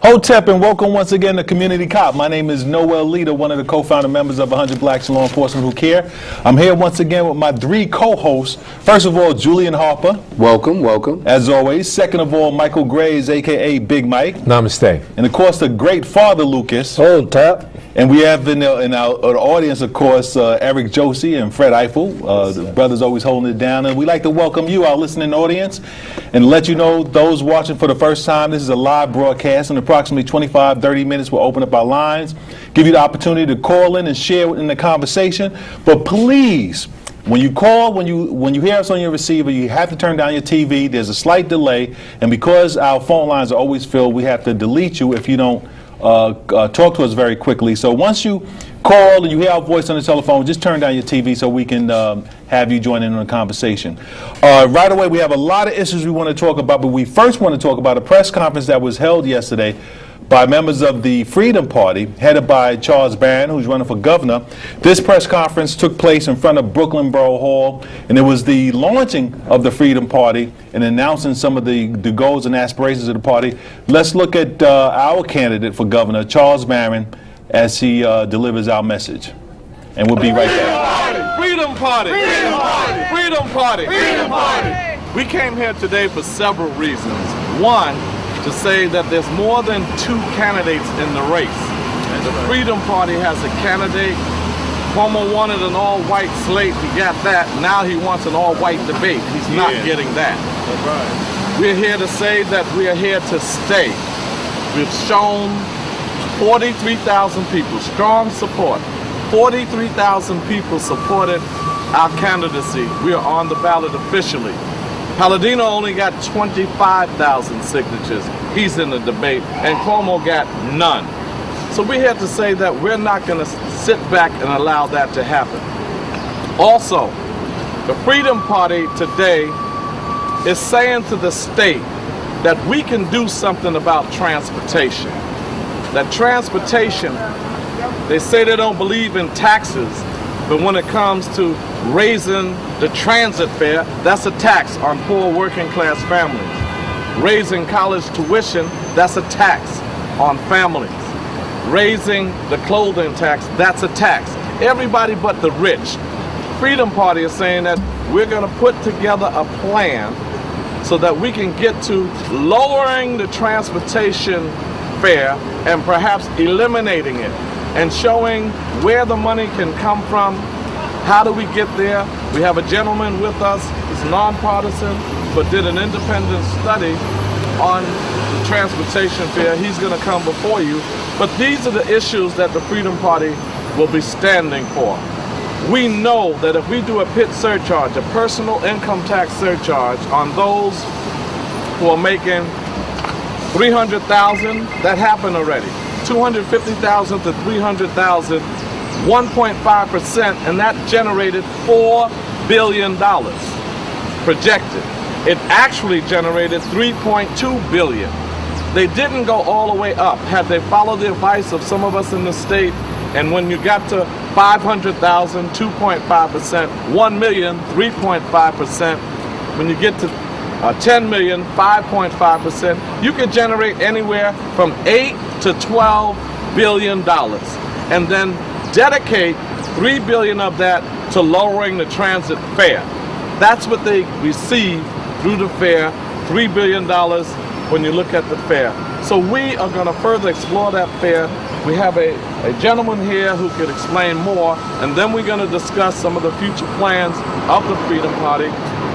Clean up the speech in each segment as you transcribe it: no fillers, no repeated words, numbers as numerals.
Hotep, and welcome once again to Community Cop. My name is Noel Leader, one of the co-founder members of 100 Blacks in Law Enforcement Who Care. I'm here once again with my three co-hosts. First of all, Julian Harper. Welcome, welcome. As always. Second of all, Michael Graves, a.k.a. Big Mike. Namaste. And of course, the great Father Lucas. Hotep. And we have in our audience, of course, Eric Josie and Fred Eiffel. The brothers always holding it down. And we'd like to welcome you, our listening audience, and let you know, those watching for the first time, this is a live broadcast. In approximately 25-30 minutes, we'll open up our lines, give you the opportunity to call in and share in the conversation. But please, when you call, when you hear us on your receiver, you have to turn down your TV. There's a slight delay. And because our phone lines are always filled, we have to delete you if you don't talk to us very quickly. So once you call and you hear our voice on the telephone, just turn down your TV so we can have you join in on the conversation. Right away, we have a lot of issues we want to talk about, but we first want to talk about a press conference that was held yesterday by members of the Freedom Party, headed by Charles Barron, who's running for governor. This press conference took place in front of Brooklyn Borough Hall, and it was the launching of the Freedom Party and announcing some of the goals and aspirations of the party. Let's look at our candidate for governor, Charles Barron, as he delivers our message. And we'll be right back. Freedom Party! Freedom Party! Freedom Party! Freedom Party! We came here today for several reasons. One, to say that there's more than two candidates in the race. The Freedom Party has a candidate. Cuomo wanted an all-white slate. He got that. Now he wants an all-white debate. He's not getting that. That's right. We're here to say that we are here to stay. We've shown 43,000 people, strong support. 43,000 people supported our candidacy. We are on the ballot officially. Palladino only got 25,000 signatures. He's in the debate, and Cuomo got none. So we have to say that we're not going to sit back and allow that to happen. Also, the Freedom Party today is saying to the state that we can do something about transportation. That transportation, they say they don't believe in taxes, but when it comes to raising the transit fare, that's a tax on poor working class families. Raising college tuition, that's a tax on families. Raising the clothing tax, that's a tax. Everybody but the rich. Freedom Party is saying that we're going to put together a plan so that we can get to lowering the transportation fare and perhaps eliminating it, and showing where the money can come from. How do we get there? We have a gentleman with us, he's nonpartisan, but did an independent study on the transportation fare. He's going to come before you. But these are the issues that the Freedom Party will be standing for. We know that if we do a PIT surcharge, a personal income tax surcharge, on those who are making $300,000, that happened already. $250,000 to $300,000, 1.5%, and that generated $4 billion projected. It actually generated $3.2 billion. They didn't go all the way up. Had they followed the advice of some of us in the state, and when you got to 500,000, 2.5%, 1 million, 3.5%, when you get to 10 million, 5.5%, you could generate anywhere from 8 to 12 billion dollars, and then dedicate 3 billion of that to lowering the transit fare. That's what they receive through the fare, $3 billion when you look at the fare. So we are going to further explore that fare. We have a gentleman here who could explain more, and then we're going to discuss some of the future plans of the Freedom Party,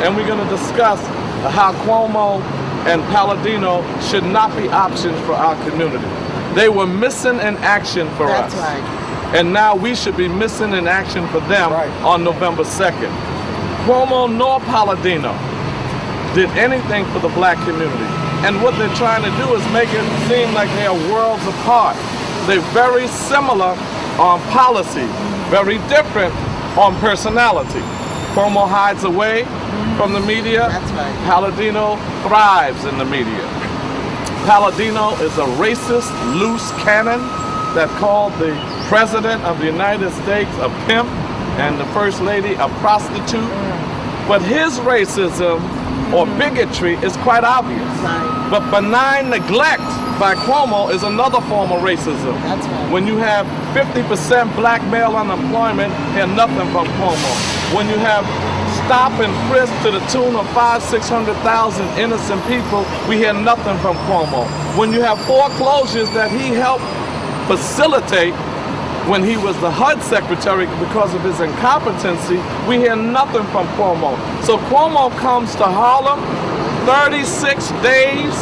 and we're going to discuss how Cuomo and Palladino should not be options for our community. They were missing in action for us. That's right. And now we should be missing in action for them on November 2nd. Cuomo nor Palladino did anything for the black community. And what they're trying to do is make it seem like they are worlds apart. They're very similar on policy, very different on personality. Cuomo hides away from the media. That's right. Palladino thrives in the media. Palladino is a racist, loose cannon that called the President of the United States a pimp and the First Lady a prostitute. But his racism or bigotry is quite obvious. Right. But benign neglect by Cuomo is another form of racism. That's right. When you have 50% black male unemployment, hear nothing from Cuomo. When you have stop and frisk to the tune of 500,000-600,000 innocent people, we hear nothing from Cuomo. When you have foreclosures that he helped facilitate when he was the HUD secretary because of his incompetency, we hear nothing from Cuomo. So Cuomo comes to Harlem 36 days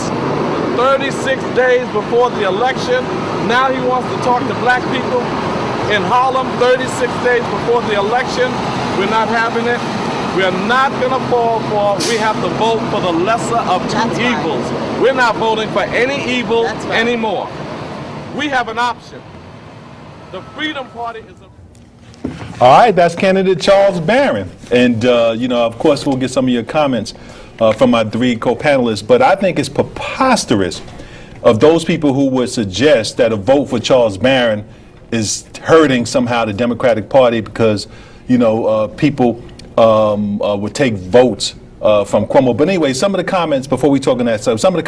before the election. Now he wants to talk to black people in Harlem 36 days before the election. We're not having it. We're not going to fall for, we have to vote for the lesser of two evils. We're not voting for any evil anymore. We have an option. The Freedom Party is a... All right, that's candidate Charles Barron. And, you know, of course, we'll get some of your comments from my three co-panelists. But I think it's preposterous of those people who would suggest that a vote for Charles Barron is hurting somehow the Democratic Party because, you know, people would take votes from Cuomo. But anyway, some of the comments, before we talk on that stuff, some of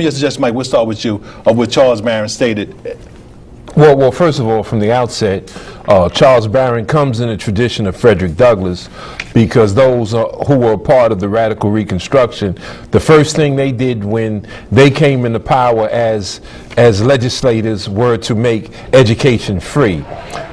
your suggestions, Mike, we'll start with you, of what Charles Barron stated. Well, first of all, from the outset, Charles Barron comes in the tradition of Frederick Douglass, because those who were a part of the radical Reconstruction, the first thing they did when they came into power as legislators were to make education free.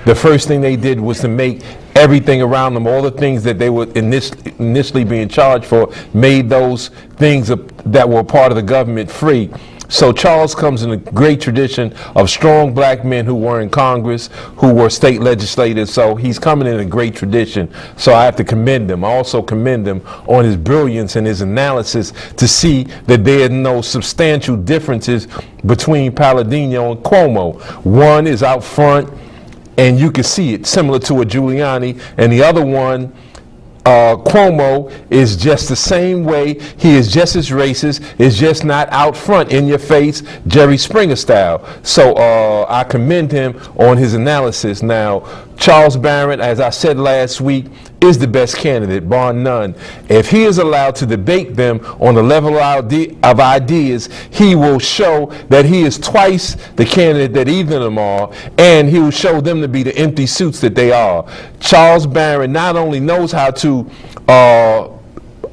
The first thing they did was to make everything around them, all the things that they were initially being charged for, made those things that were part of the government free. So Charles comes in a great tradition of strong black men who were in Congress, who were state legislators. So he's coming in a great tradition. So I have to commend him. I also commend him on his brilliance and his analysis to see that there are no substantial differences between Palladino and Cuomo. One is out front, and you can see it, similar to a Giuliani, and the other one, Cuomo, is just the same way. He is just as racist, is just not out front, in your face, Jerry Springer style. So I commend him on his analysis. Now, Charles Barron, as I said last week, is the best candidate, bar none. If he is allowed to debate them on the level of ideas, he will show that he is twice the candidate that either of them are, and he will show them to be the empty suits that they are. Charles Barron not only knows how to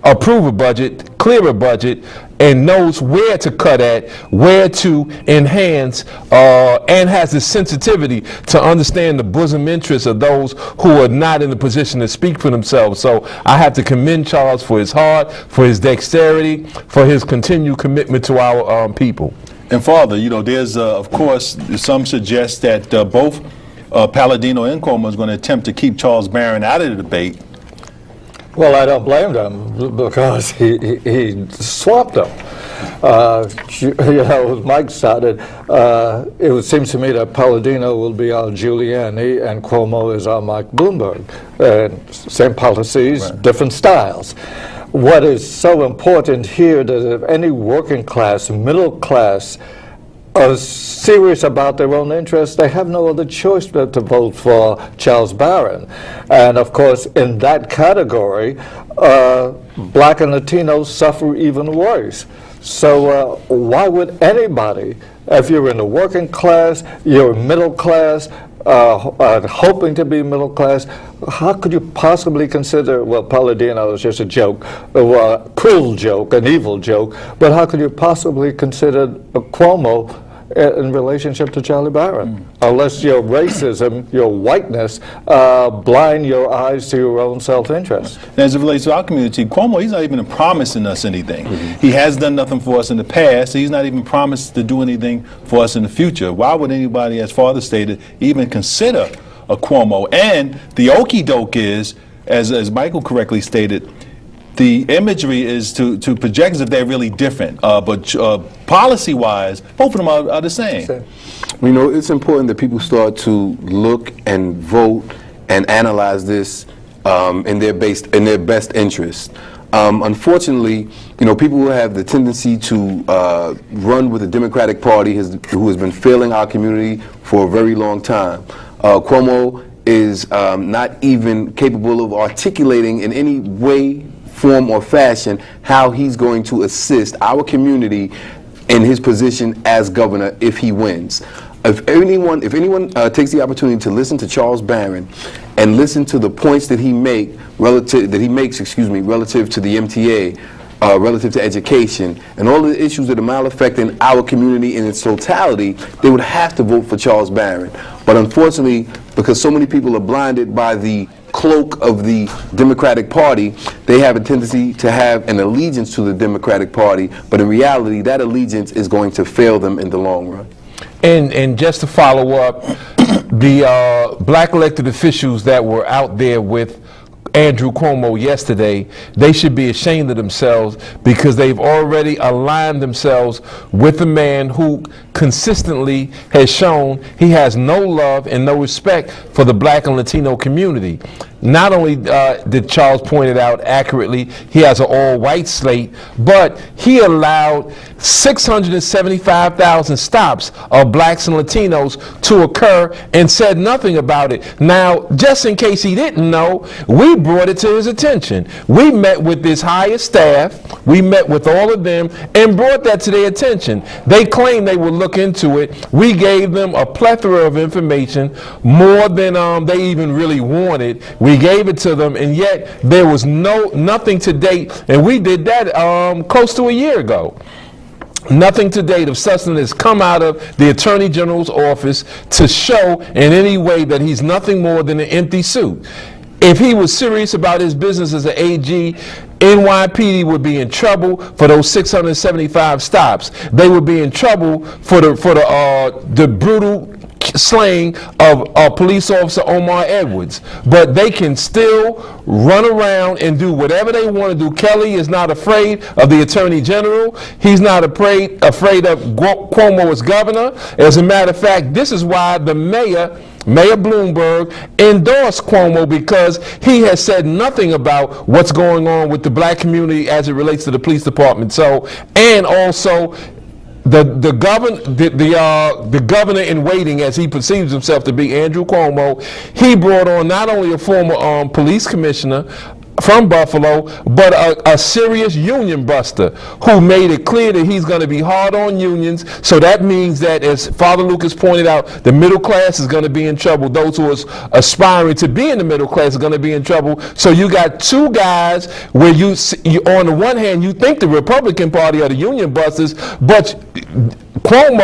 approve a budget, clear a budget, and knows where to cut at, where to enhance, and has the sensitivity to understand the bosom interests of those who are not in the position to speak for themselves. So I have to commend Charles for his heart, for his dexterity, for his continued commitment to our people. And Father, you know, there's, of course, some suggest that both Palladino and Cuomo is going to attempt to keep Charles Barron out of the debate. Well, I don't blame them, because he swapped them. You know, as Mike started, it seems to me that Palladino will be our Giuliani and Cuomo is our Mike Bloomberg. Same policies, right, different styles. What is so important here that if any working class, middle class, are serious about their own interests, they have no other choice but to vote for Charles Barron. And of course, in that category, black and Latinos suffer even worse. So why would anybody, if you're in the working class, you're middle class, hoping to be middle class, how could you possibly consider, well, Palladino is just a joke, a cruel joke, an evil joke, but how could you possibly consider a Cuomo in relationship to Charlie Barron, unless your racism, your whiteness, blind your eyes to your own self-interest? As it relates to our community, Cuomo, he's not even promising us anything. He has done nothing for us in the past. He's not even promised to do anything for us in the future. Why would anybody, as Father stated, even consider a Cuomo? And the okie doke is, as Michael correctly stated, the imagery is to project as if they're really different, but policy-wise, both of them are the same. You know, it's important that people start to look and vote and analyze this in their best interest. Unfortunately, you know, people who have the tendency to run with the Democratic Party who has been failing our community for a very long time. Cuomo is not even capable of articulating in any way, form, or fashion how he's going to assist our community in his position as governor if he wins. If anyone takes the opportunity to listen to Charles Barron and listen to the points that he makes relative to the MTA, relative to education, and all the issues that are malaffecting our community in its totality, they would have to vote for Charles Barron. But unfortunately, because so many people are blinded by the cloak of the Democratic Party, they have a tendency to have an allegiance to the Democratic Party, but in reality, that allegiance is going to fail them in the long run. And just to follow up, the black elected officials that were out there with Andrew Cuomo yesterday, they should be ashamed of themselves because they've already aligned themselves with a man who consistently has shown he has no love and no respect for the black and Latino community. Not only did Charles point it out accurately, he has an all-white slate, but he allowed 675,000 stops of blacks and Latinos to occur and said nothing about it. Now, just in case he didn't know, we brought it to his attention. We met with his highest staff, we met with all of them, and brought that to their attention. They claimed they would look into it. We gave them a plethora of information, more than they even really wanted. We gave it to them, and yet there was nothing to date, and we did that close to a year ago. Nothing to date of substance has come out of the Attorney General's office to show in any way that he's nothing more than an empty suit. If he was serious about his business as an AG, NYPD would be in trouble for those 675 stops. They would be in trouble for the brutal slaying of police officer Omar Edwards. But they can still run around and do whatever they want to do. Kelly is not afraid of the Attorney General. He's not afraid of Cuomo as governor. As a matter of fact, this is why the Mayor Bloomberg endorsed Cuomo, because he has said nothing about what's going on with the black community as it relates to the police department. So, and also the governor in waiting, as he perceives himself to be, Andrew Cuomo, he brought on not only a former police commissioner from Buffalo, but a serious union buster who made it clear that he's going to be hard on unions. So that means that, as Father Lucas pointed out, the middle class is going to be in trouble. Those who are aspiring to be in the middle class are going to be in trouble. So you got two guys where you on the one hand, you think the Republican Party are the union busters, but Cuomo